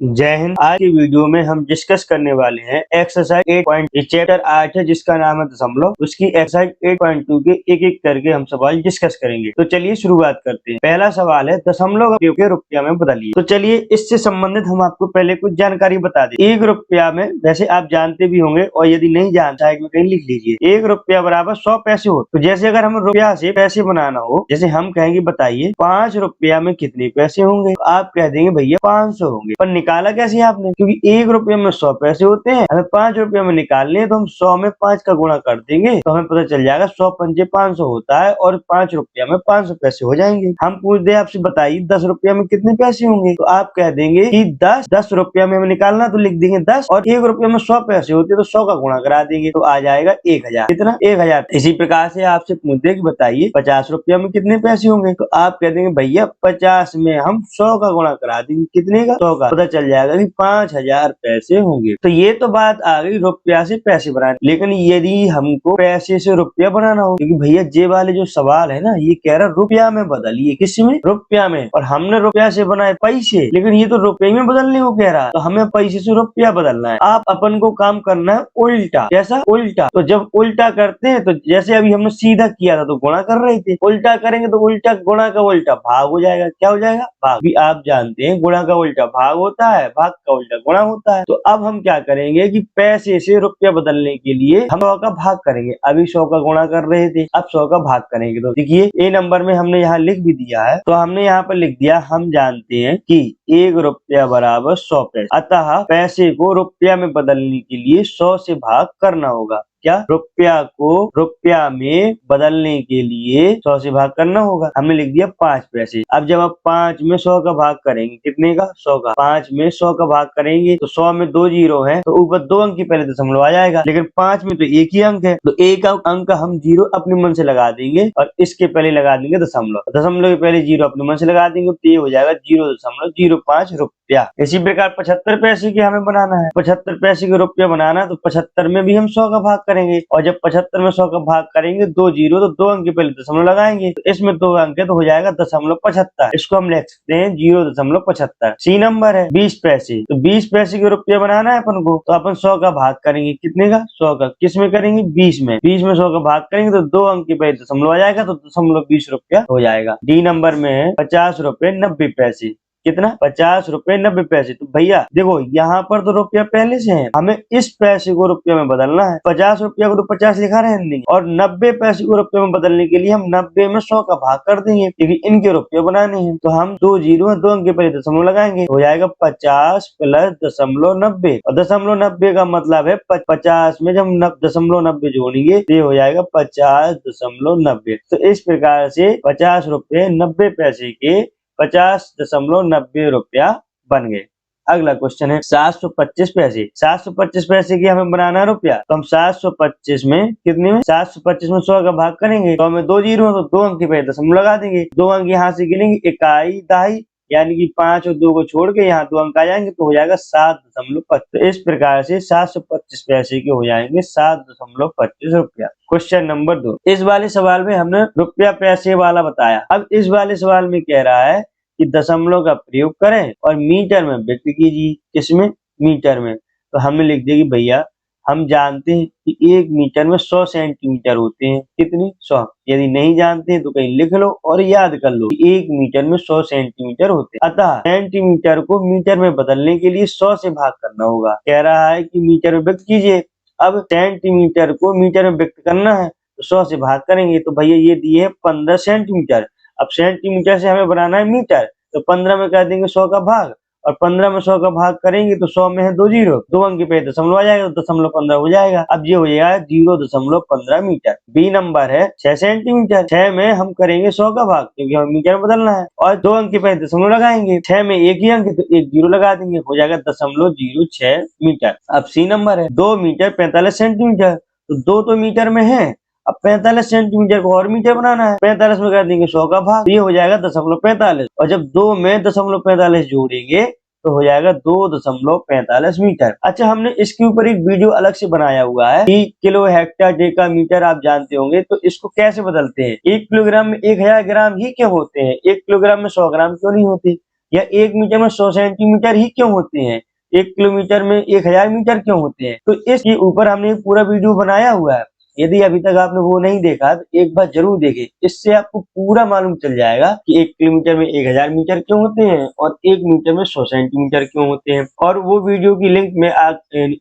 जय हिंद। आज की वीडियो में हम डिस्कस करने वाले हैं एक्सरसाइज 8 चैप्टर 8 है जिसका नाम है दशमलव। उसकी एक्सरसाइज 8.2 के एक एक करके हम सवाल डिस्कस करेंगे। तो चलिए शुरुआत करते हैं। पहला सवाल है दशमलव के रुपया में बदलिए। तो चलिए इससे संबंधित हम आपको पहले कुछ जानकारी बता दें। एक रुपया में वैसे आप जानते भी होंगे और यदि नहीं जानता है कहीं लिख लीजिए। एक रुपया बराबर 100 पैसे हो। तो जैसे अगर हमें रुपया से पैसे बनाना हो, जैसे हम कहेंगे बताइए 5 रुपया में कितने पैसे होंगे, तो आप कह देंगे भैया 500 होंगे। पर निकाला कैसे आपने, क्योंकि 1 रुपये में 100 पैसे होते हैं, हमें 5 रुपये में निकालने हैं तो हम 100 में 5 का गुणा कर देंगे तो हमें पता चल जाएगा 100 पंजे 500 होता है और 5 रुपया में 500 पैसे हो जाएंगे। हम पूछते हैं आपसे बताइए 10 रुपया में कितने पैसे होंगे, तो आप कह देंगे कि 10 रुपया में हमें निकालना तो लिख देंगे 10 और 1 रुपये में 100 पैसे होते हैं तो 100 का गुणा करा देंगे तो आ जाएगा 1000। कितना? 1000। इसी प्रकार से आपसे पूछते हैं कि बताइए 50 रुपया में कितने पैसे होंगे, तो आप कह देंगे भैया 50 में हम 100 का गुणा करा देंगे। कितने का? 100 का। पता चल जाएगा कि 5000 पैसे होंगे। तो ये तो बात आ गई रुपया से पैसे बनाने। लेकिन यदि हमको पैसे से रुपया बनाना हो, क्योंकि भैया ये वाले जो सवाल है ना ये कह रहा रुपया में बदलिए। किसमें? रुपया में। और हमने रुपया से बनाए पैसे, लेकिन ये तो रुपये में बदलने को कह रहा, तो हमें पैसे से रुपया बदलना है। आप अपन को काम करना है उल्टा। कैसा? उल्टा। तो जब उल्टा करते हैं तो जैसे अभी हमने सीधा किया था तो गुणा कर रहे थे, उल्टा करेंगे तो उल्टा गुणा का उल्टा भाग हो जाएगा। क्या हो जाएगा? भाग। भी आप जानते हैं गुणा का उल्टा भाग होता है, भाग का उल्टा गुणा होता है। तो अब हम क्या करेंगे कि पैसे से रुपया बदलने के लिए हम 100 का भाग करेंगे। अभी 100 का गुणा कर रहे थे, अब 100 का भाग करेंगे। तो देखिए ए नंबर में हमने यहाँ लिख भी दिया है, तो हमने यहाँ पर लिख दिया हम जानते हैं कि 1 रुपया बराबर 100 पैसे, अतः पैसे को रुपया में बदलने के लिए 100 से भाग करना होगा। क्या? रुपया को रुपया में बदलने के लिए 100 से भाग करना होगा। हमने लिख दिया 5 पैसे। अब जब आप 5 में 100 का भाग करेंगे, कितने का? 100 का। 5 में 100 का भाग करेंगे तो 100 में 2 जीरो है तो ऊपर 2 अंक की पहले दशमलव आ जाएगा, लेकिन 5 में तो एक ही अंक है तो एक अंक हम जीरो अपने मन से लगा देंगे और इसके पहले लगा देंगे दशमलव। दशमलव के पहले जीरो अपने मन से लगा देंगे तो ये हो जाएगा 0.05 रुपया। इसी प्रकार 75 पैसे की हमें बनाना है। 75 पैसे के रुपया बनाना है तो 75 में भी हम 100 का भाग करेंगे और जब 75 में 100 का भाग करेंगे 2 जीरो तो 2 अंक के पहले दशमलव लगाएंगे तो इसमें 2 अंक है तो हो जाएगा 0.75। इसको हम लिख सकते हैं 0.75। सी नंबर है 20 पैसे। तो 20 पैसे के रुपया बनाना है अपन को, तो अपन 100 का भाग करेंगे। कितने का? 100 का। किस में करेंगे? 20 में। 20 में 100 का भाग करेंगे तो 2 अंक के पहले दशमलव आ जाएगा तो 0.20 रुपया हो जाएगा। डी नंबर में है 50 रुपए 90 पैसे। कितना? 50 रुपए 90 पैसे। तो भैया देखो यहाँ पर तो रुपया पहले से है, हमें इस पैसे को रुपये में बदलना है। 50 रुपया को तो 50 लिखा रहे और 90 पैसे को रुपये में बदलने के लिए हम 90 में 100 का भाग कर देंगे क्योंकि इनके रुपये बनाने हैं। तो हम 2 जीरो 2 अंक के पहले दशमलव लगाएंगे, हो जाएगा 50 प्लस 0.90 और 0.90 का मतलब है 50 में जब 0.90 जोड़ेंगे तो ये हो जाएगा 50.90। तो इस प्रकार से 50 रुपए 90 पैसे के 50.90 रुपया बन गए। अगला क्वेश्चन है 725 पैसे। 725 पैसे की हमें बनाना है रुपया, तो हम 725 में कितने में 725 में 100 का भाग करेंगे तो हमें 2 जीरो तो 2 अंक के पहले दशमलव लगा देंगे। 2 अंक यहाँ से गिनेंगे, इकाई दहाई, यानी कि 5 और 2 को छोड़ के यहाँ 2 अंक आ जाएंगे तो हो जाएगा 7.25। तो इस प्रकार से 725 पैसे के हो जाएंगे 7.25 रुपया। Question number 2। इस वाले सवाल में हमने रुपया पैसे वाला बताया। अब इस वाले सवाल में कह रहा है कि दशमलव का प्रयोग करें और मीटर में व्यक्त कीजिए। किसमें? मीटर में। तो हमने लिख दिया कि भैया हम जानते हैं कि 1 मीटर में 100 सेंटीमीटर होते हैं। कितनी? 100। यदि नहीं जानते हैं तो कहीं लिख लो और याद कर लो कि 1 मीटर में 100 सेंटीमीटर होते हैं, अतः सेंटीमीटर को मीटर में बदलने के लिए 100 से भाग करना होगा। कह रहा है कि मीटर में व्यक्त कीजिए। अब सेंटीमीटर को मीटर में व्यक्त करना है तो 100 से भाग करेंगे तो भैया ये दिए है 15 सेंटीमीटर। अब सेंटीमीटर से हमें बनाना है मीटर, तो 15 में कर देंगे 100 का भाग और 15 में 100 का भाग करेंगे तो 100 में है 2 जीरो, 2 अंक के पहले दशमलव आ जाएगा तो 0.15 हो जाएगा। अब ये हो जाएगा 0.15 मीटर। बी नंबर है 6 सेंटीमीटर। 6 में हम करेंगे 100 का भाग क्योंकि हमें मीटर में बदलना है और 2 अंक के पहले दशमलव लगाएंगे। 6 में एक ही अंक है तो 1 जीरो लगा देंगे, हो जाएगा 0.06 मीटर। अब सी नंबर है 2 मीटर 45 सेंटीमीटर। तो 2 तो मीटर में है, अब 45 सेंटीमीटर को और मीटर बनाना है। 45 में कर देंगे 100 का भाग, ये हो जाएगा 0.45 और जब 2 में 0.45 जोड़ेंगे तो हो जाएगा 2.45 मीटर। अच्छा, हमने इसके ऊपर एक वीडियो अलग से बनाया हुआ है कि किलो हेक्टर डेका मीटर आप जानते होंगे, तो इसको कैसे बदलते हैं। 1 किलोग्राम में 1000 ग्राम ही क्यों होते हैं, 1 किलोग्राम में 100 ग्राम क्यों नहीं होते, या 1 मीटर में 100 सेंटीमीटर ही क्यों होते हैं, 1 किलोमीटर में 1000 मीटर क्यों होते हैं। तो इसके ऊपर हमने एक पूरा वीडियो बनाया हुआ है, यदि अभी तक आपने वो नहीं देखा तो एक बार जरूर देखें, इससे आपको पूरा मालूम चल जाएगा कि 1 किलोमीटर में 1000 मीटर क्यों होते हैं और 1 मीटर में 100 सेंटीमीटर क्यों होते हैं। और वो वीडियो की लिंक मैं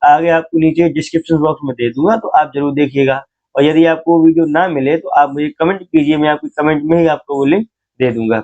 आगे आपको नीचे डिस्क्रिप्शन बॉक्स में दे दूंगा, तो आप जरूर देखिएगा। और यदि आपको वो वीडियो ना मिले तो आप मुझे कमेंट कीजिए, मैं आपके कमेंट में ही आपको वो लिंक दे दूंगा।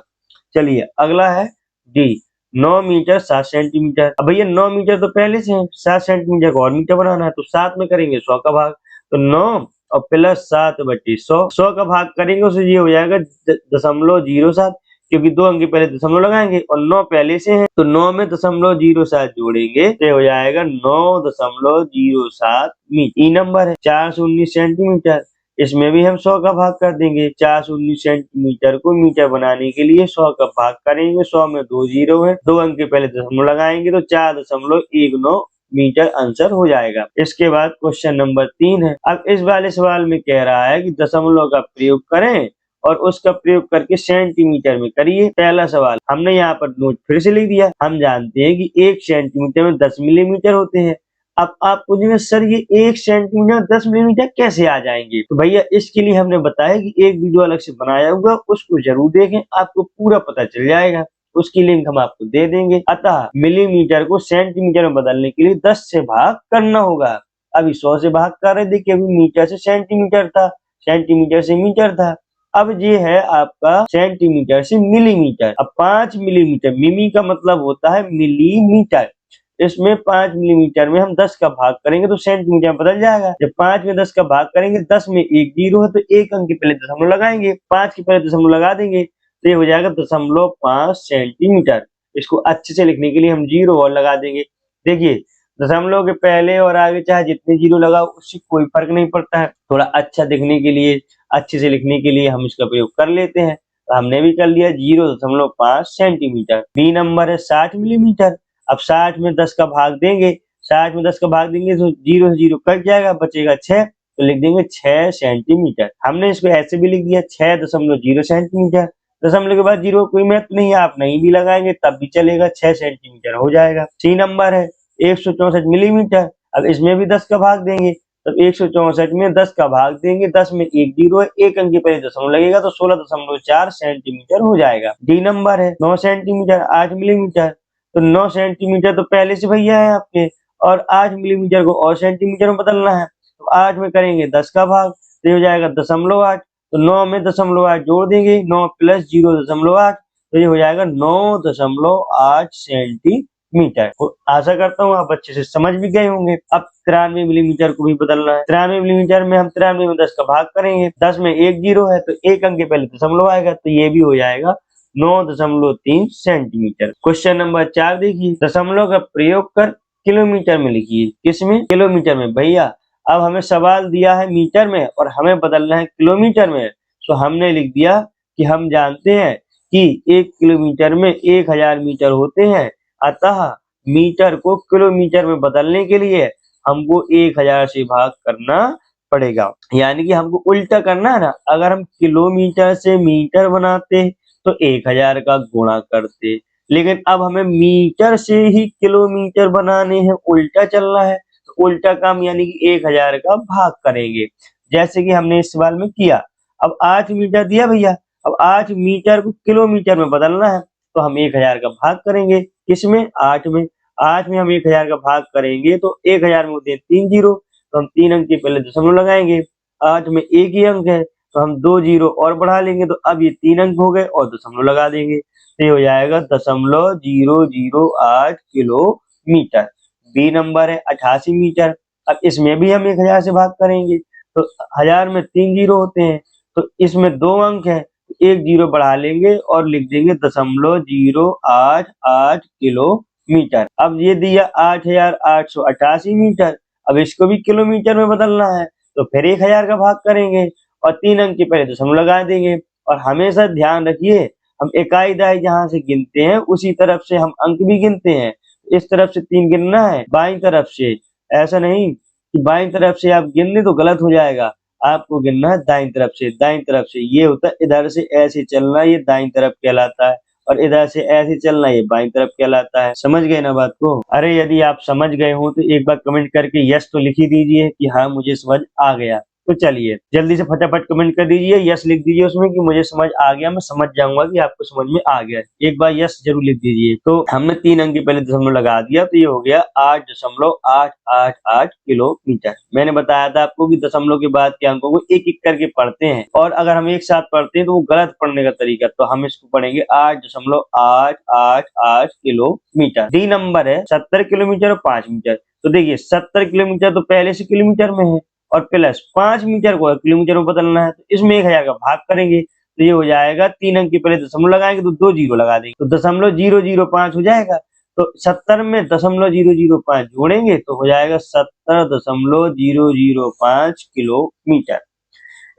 चलिए अगला है डी, 9 मीटर 7 सेंटीमीटर। अब भैया 9 मीटर तो पहले से है, 7 सेंटीमीटर को और मीटर बनाना है, तो 7 में करेंगे 100 का भाग, तो 9 और प्लस 7/100, 100 का भाग करेंगे उससे ये हो जाएगा 0.07, क्योंकि 2 अंक के पहले दशमलव लगाएंगे और 9 पहले से है, तो 9 में 0.07 जोड़ेंगे तो हो जाएगा 9.07 मीटर। ई नंबर है 419 सेंटीमीटर, इसमें भी हम 100 का भाग कर देंगे। 419 सेंटीमीटर को मीटर बनाने के लिए 100 का भाग करेंगे, 100 में 2 जीरो है, 2 अंक के पहले दशमलव लगाएंगे तो 4.19 मीटर आंसर हो जाएगा। इसके बाद क्वेश्चन नंबर 3 है। अब इस वाले सवाल में कह रहा है कि दशमलव का प्रयोग करें और उसका प्रयोग करके सेंटीमीटर में करिए। पहला सवाल हमने यहाँ पर नोट फिर से लिख दिया। हम जानते हैं कि 1 सेंटीमीटर में 10 मिलीमीटर होते हैं। अब आप पूछेंगे सर ये 1 सेंटीमीटर 10 मिलीमीटर कैसे आ जाएंगे, तो भैया इसके लिए हमने बताया कि एक वीडियो अलग से बनाया हुआ, उसको जरूर देखें, आपको पूरा पता चल जाएगा। उसकी लिंक हम आपको दे देंगे। अतः मिलीमीटर को सेंटीमीटर में बदलने के लिए 10 से भाग करना होगा। अभी 100 से भाग कर रहे थे, अभी मीटर से सेंटीमीटर था, सेंटीमीटर से मीटर था। अब ये है आपका सेंटीमीटर से मिलीमीटर। अब 5 मिलीमीटर, मिमी का मतलब होता है मिलीमीटर, इसमें 5 मिलीमीटर में हम 10 का भाग करेंगे तो सेंटीमीटर में बदल जाएगा। जब 5 में 10 का भाग करेंगे, 10 में 1 जीरो है तो 1 अंक के पहले दशमलव लगाएंगे, 5 के पहले दशमलव लगा देंगे तो ये हो जाएगा 0.5 सेंटीमीटर। इसको अच्छे से लिखने के लिए हम जीरो और लगा देंगे। देखिए दशमलव के पहले और आगे चाहे जितने जीरो लगाओ उससे कोई फर्क नहीं पड़ता है, थोड़ा अच्छा दिखने के लिए, अच्छे से लिखने के लिए हम इसका प्रयोग कर लेते हैं। तो हमने भी कर लिया 0.5 सेंटीमीटर। बी नंबर है 60 मिलीमीटर। अब 60 में 10 का भाग देंगे, 60 में 10 का भाग देंगे तो 0 से 0 कट जाएगा, बचेगा 6, तो लिख देंगे 6 सेंटीमीटर। हमने इसको ऐसे भी लिख दिया 6.0 सेंटीमीटर। दशमलव के बाद 0 कोई महत्व नहीं है, आप नहीं भी लगाएंगे तब भी चलेगा, 6 सेंटीमीटर हो जाएगा। सी नंबर है 164 मिलीमीटर। अब इसमें भी 10 का भाग देंगे, तो 164 में 10 का भाग देंगे, 10 में 1 जीरो है, 1 अंक के पहले दशमलव लगेगा तो 16.4 सेंटीमीटर हो जाएगा। डी नंबर है 9 सेंटीमीटर 8 मिलीमीटर। तो 9 सेंटीमीटर तो पहले से भैया है आपके, और 8 मिलीमीटर को और सेंटीमीटर में बदलना है, तो 8 में करेंगे 10 का भाग तो ये हो जाएगा 0.8, तो 9 में 0.8 जोड़ देंगे, 9 प्लस 0.8 तो ये हो जाएगा 9.8 सेंटीमीटर। तो आशा करता हूँ आप अच्छे से समझ भी गए होंगे। अब 93 मिलीमीटर को भी बदलना है। 93 मिलीमीटर में हम 93 में 10 का भाग करेंगे, 10 में 1 जीरो है तो 1 अंक के पहले दशमलव आएगा, तो ये भी हो जाएगा 9.3 सेंटीमीटर। क्वेश्चन नंबर 4 देखिए, दशमलव का प्रयोग कर किलोमीटर में लिखिए। किसमें? किलोमीटर में। भैया अब हमें सवाल दिया है मीटर में और हमें बदलना है किलोमीटर में, तो हमने लिख दिया कि हम जानते हैं कि 1 किलोमीटर में 1000 मीटर होते हैं, अतः मीटर को किलोमीटर में बदलने के लिए हमको 1000 से भाग करना पड़ेगा। यानी कि हमको उल्टा करना है ना, अगर हम किलोमीटर से मीटर बनाते तो 1000 का गुणा करते, लेकिन अब हमें मीटर से ही किलोमीटर बनाने हैं, उल्टा चलना है, तो उल्टा काम यानी कि 1000 का भाग करेंगे, जैसे कि हमने इस सवाल में किया। अब 8 मीटर दिया भैया, अब 8 मीटर को किलोमीटर में बदलना है तो हम 1000 का भाग करेंगे। किसमें? 8 में। 8 में हम 1000 का भाग करेंगे तो 1000 में होते हैं 3 जीरो, तो हम 3 अंक के पहले दशमलव लगाएंगे। 8 में 1 ही अंक है तो हम 2 जीरो और बढ़ा लेंगे, तो अब ये 3 अंक हो गए और दशमलव लगा देंगे, तो ये हो जाएगा 0.008 किलोमीटर। बी नंबर है 88 मीटर। अब इसमें भी हम 1000 से भाग करेंगे, तो 1000 में 3 जीरो होते हैं, तो इसमें 2 अंक है, तो 1 जीरो बढ़ा लेंगे और लिख देंगे 0.088 किलोमीटर। अब ये दिया 8888 मीटर। अब इसको भी किलोमीटर में बदलना है तो फिर 1000 का भाग करेंगे और 3 अंक के पहले दशमलव लगा देंगे। और हमेशा ध्यान रखिए, हम इकाई दहाई जहां से गिनते हैं उसी तरफ से हम अंक भी गिनते हैं। इस तरफ से 3 गिनना है, बाईं तरफ से, ऐसा नहीं कि बाईं तरफ से आप गिन लें तो गलत हो जाएगा, आपको गिनना है दाईं तरफ से। दाईं तरफ से ये होता है इधर से ऐसे चलना, ये दाईं तरफ कहलाता है, और इधर से ऐसे चलना, ये बाईं तरफ कहलाता है। समझ गए ना बात को? अरे यदि आप समझ गए हो तो एक बार कमेंट करके यस तो लिख ही दीजिए कि हाँ मुझे समझ आ गया। तो चलिए जल्दी से फटाफट कमेंट कर दीजिए, यस लिख दीजिए उसमें कि मुझे समझ आ गया, मैं समझ जाऊंगा कि आपको समझ में आ गया। एक बार यस जरूर लिख दीजिए। तो हमने 3 अंक की पहले दशमलव लगा दिया, तो ये हो गया 8.888 किलोमीटर। मैंने बताया था आपको कि दशमलव के बाद के अंकों को एक एक करके पढ़ते हैं, और अगर हम एक साथ पढ़ते हैं तो वो गलत पढ़ने का तरीका। तो हम इसको पढ़ेंगे 8.888 किलोमीटर। डी नंबर है 70 किलोमीटर और 5 मीटर। तो देखिए 70 किलोमीटर तो पहले से किलोमीटर में है, और प्लस 5 मीटर को किलोमीटर में बदलना है, तो इसमें 1000 का भाग करेंगे, तो ये हो जाएगा 3 अंक के पहले दशमलव लगाएंगे तो 2 जीरो लगा देंगे, तो 0.005 हो जाएगा। तो 70 में 0.005 जोड़ेंगे तो हो जाएगा 70.005 किलोमीटर।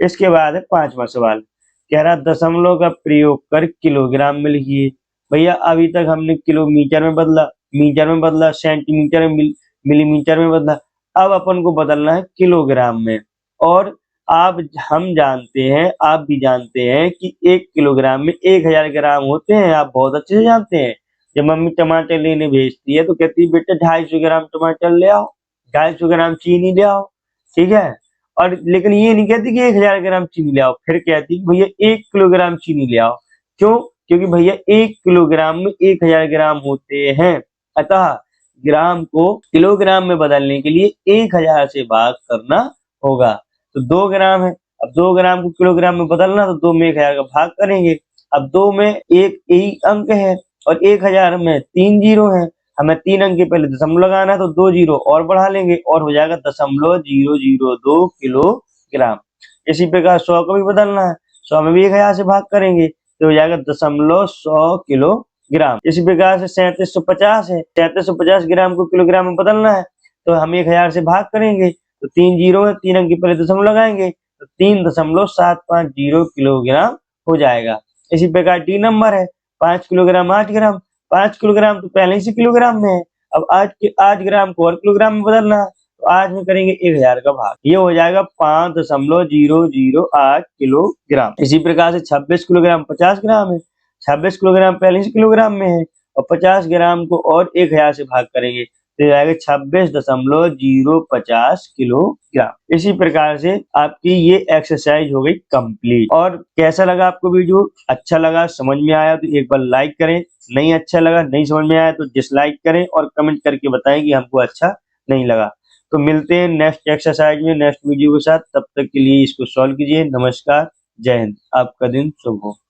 इसके बाद है 5वां सवाल, कह रहा दशमलव का प्रयोग कर किलोग्राम में लिखिए। भैया अभी तक हमने किलोमीटर में बदला, मीटर में बदला, सेंटीमीटर में, मिलीमीटर में बदला, अब अपन को बदलना है किलोग्राम में। और हम जानते हैं, आप भी जानते हैं कि 1 किलोग्राम में 1000 ग्राम होते हैं। आप बहुत अच्छे से जानते हैं। जब मम्मी टमाटर लेने भेजती है तो कहती है बेटा 250 ग्राम टमाटर ले आओ, 250 ग्राम चीनी ले आओ, ठीक है। और लेकिन ये नहीं कहती कि 1000 ग्राम चीनी ले आओ, फिर कहती कि भैया 1 किलोग्राम चीनी ले आओ। क्यों? क्योंकि भैया 1 किलोग्राम में 1000 ग्राम होते हैं। अतः ग्राम को किलोग्राम में बदलने के लिए 1000 से भाग करना होगा। तो 2 ग्राम है, अब 2 ग्राम को किलोग्राम में बदलना, तो 2 में 1000 का भाग करेंगे। अब 2 में एक यही अंक है और 1000 में 3 जीरो है, हमें 3 अंक के पहले दशमलव लगाना है, तो 2 जीरो और बढ़ा लेंगे और हो जाएगा 0.002 किलोग्राम। इसी प्रकार 100 को भी बदलना है, 100 में भी 1000 से भाग करेंगे तो हो जाएगा 0.100 किलोग्राम। इसी प्रकार से 3750 है, 3750 ग्राम को किलोग्राम में बदलना है, तो हम 1000 से भाग करेंगे, तो 3 जीरो है, 3 अंक के पहले दशमलव लगाएंगे तो 3.750 किलोग्राम हो जाएगा। इसी प्रकार डी नंबर है 5 किलोग्राम 8 ग्राम। 5 किलोग्राम तो पहले ही से किलोग्राम में है, अब 8 ग्राम को और किलोग्राम में बदलना है, तो 8 में करेंगे 1000 का भाग, ये हो जाएगा 5.008 किलोग्राम। इसी प्रकार से 26 किलोग्राम 50 ग्राम है, 26 किलोग्राम पहले से किलोग्राम में है और 50 ग्राम को और 1000 से भाग करेंगे तो जाएगा 26.050 किलोग्राम। इसी प्रकार से आपकी ये एक्सरसाइज हो गई कंप्लीट। और कैसा लगा आपको वीडियो? अच्छा लगा, समझ में आया तो एक बार लाइक करें, नहीं अच्छा लगा, नहीं समझ में आया तो डिसलाइक करें और कमेंट करके बताएं कि हमको अच्छा नहीं लगा। तो मिलते हैं नेक्स्ट एक्सरसाइज में, नेक्स्ट वीडियो के साथ। तब तक के लिए इसको सॉल्व कीजिए। नमस्कार, जय हिंद, आपका दिन शुभ हो।